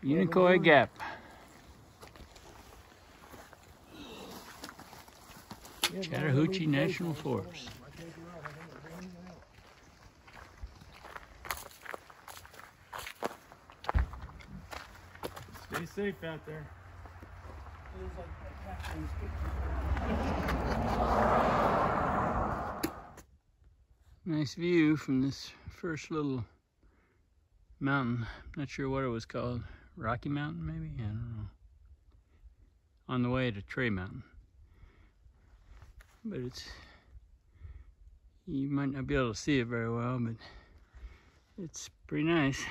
Unicoi Gap. Chattahoochee National Forest. Stay safe out there. Nice view from this first little mountain. Not sure what it was called. Rocky Mountain, maybe? I don't know. On the way to Tray Mountain. But you might not be able to see it very well, but it's pretty nice.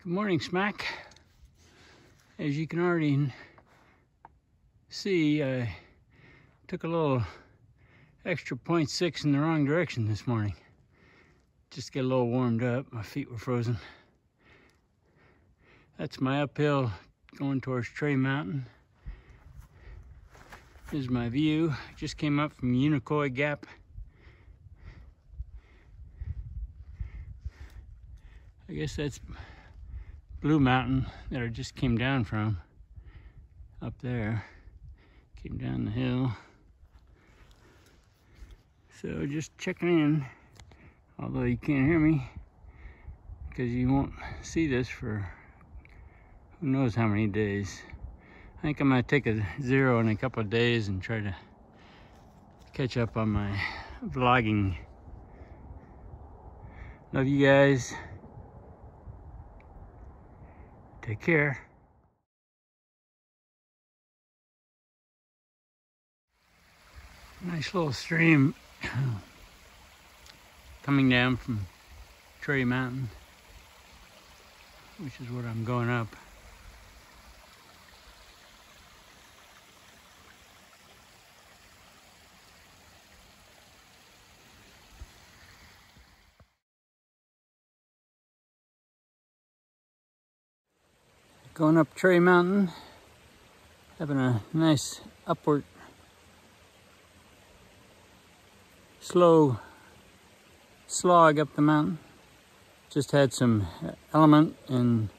Good morning, Smack. As you can already see, I took a little extra 0.6 in the wrong direction this morning. Just to get a little warmed up. My feet were frozen. That's my uphill going towards Tray Mountain. Here's my view. Just came up from Unicoi Gap. I guess that's Blue Mountain that I just came down from. Up there. Came down the hill. So just checking in. Although you can't hear me, because you won't see this for who knows how many days. I think I'm gonna take a zero in a couple of days and try to catch up on my vlogging. Love you guys. Take care. Nice little stream coming down from Tray Mountain, which is what I'm going up. Going up Tray Mountain, having a nice upward, slow slog up the mountain. Just had some element in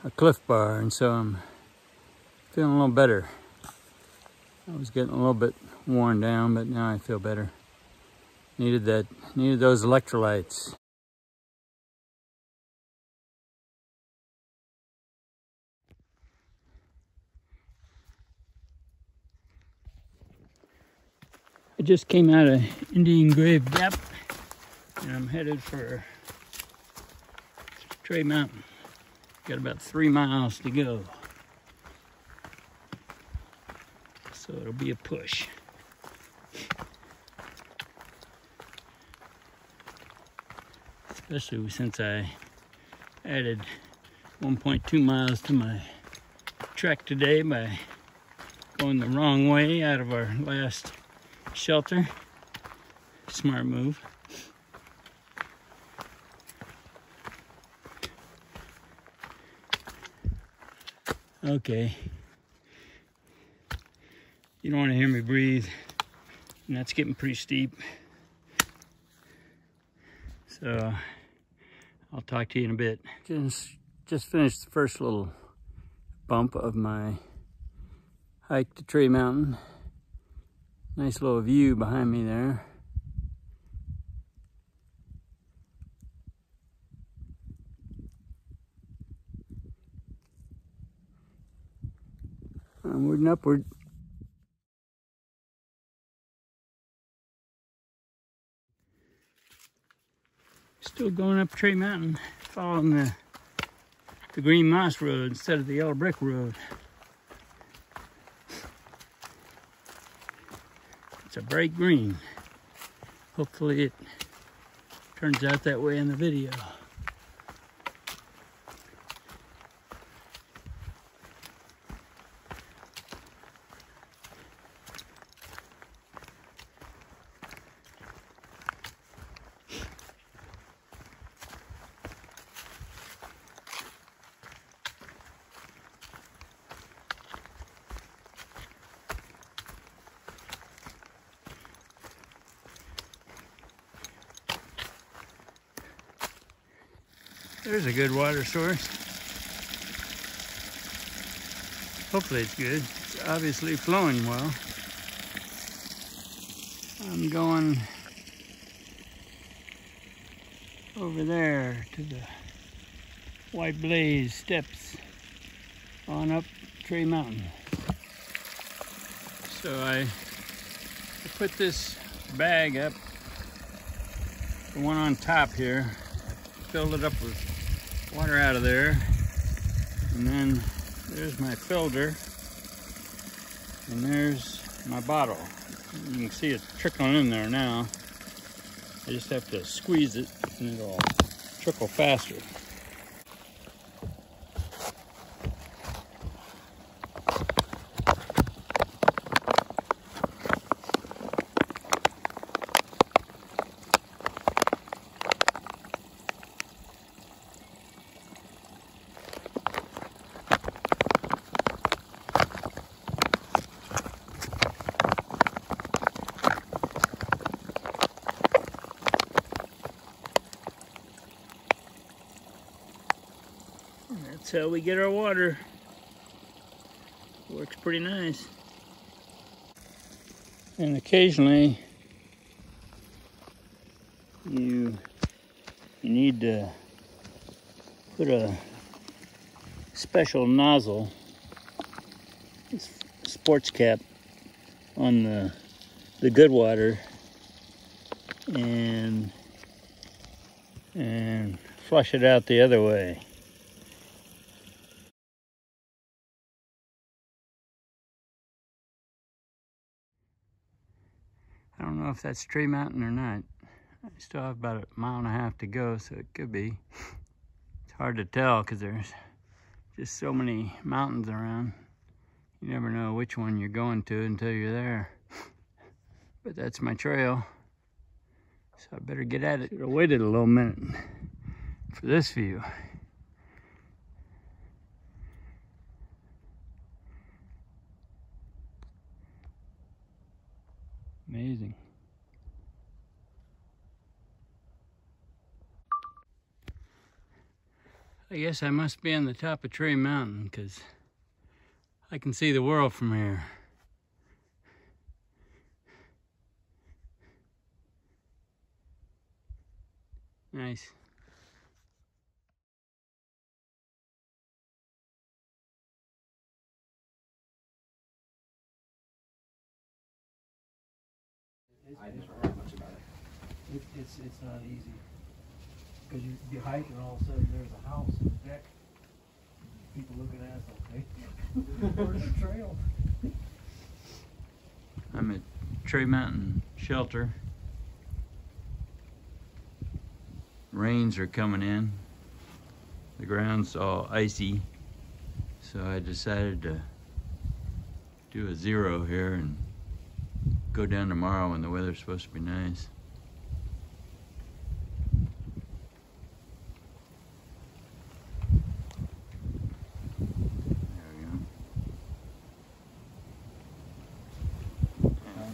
a Cliff Bar, and so I'm feeling a little better. I was getting a little bit worn down, but now I feel better. Needed those electrolytes. I just came out of Indian Grave Gap, and I'm headed for Tray Mountain. Got about 3 miles to go. So it'll be a push. Especially since I added 1.2 miles to my trek today by going the wrong way out of our last shelter. Smart move. Okay. You don't want to hear me breathe, and that's getting pretty steep. So I'll talk to you in a bit. Just finished the first little bump of my hike to Tray Mountain. Nice little view behind me there. Onward and upward. Still going up Tray Mountain, following the Green Moss Road instead of the Yellow Brick Road. It's a bright green. Hopefully it turns out that way in the video. There's a good water source. Hopefully it's good. It's obviously flowing well. I'm going over there to the White Blaze steps on up Tree Mountain. So I put this bag up, the one on top here, filled it up with water out of there, and then there's my filter, and there's my bottle. You can see it's trickling in there now. I just have to squeeze it and it'll trickle faster. That's how we get our water. Works pretty nice. And occasionally you need to put a special nozzle, sports cap, on the good water and flush it out the other way. I don't know if that's Tree Mountain or not. I still have about a mile and a half to go, so it could be. It's hard to tell because there's just so many mountains around. You never know which one you're going to until you're there. But that's my trail, so I better get at it. Should have waited a little minute for this view. Amazing. I guess I must be on the top of Tree Mountain because I can see the world from here. Nice. I just don't know much about it. It's not easy because you hike and all of a sudden there's a house and a deck. People looking at us like, where's the trail? I'm at Tree Mountain Shelter. Rains are coming in. The ground's all icy, so I decided to do a zero here and go down tomorrow when the weather's supposed to be nice.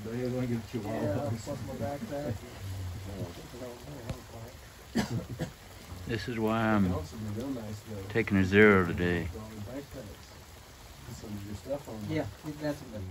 They're going to get too wild. Plus my backpack. This is why I'm taking a zero today. Yeah, that's what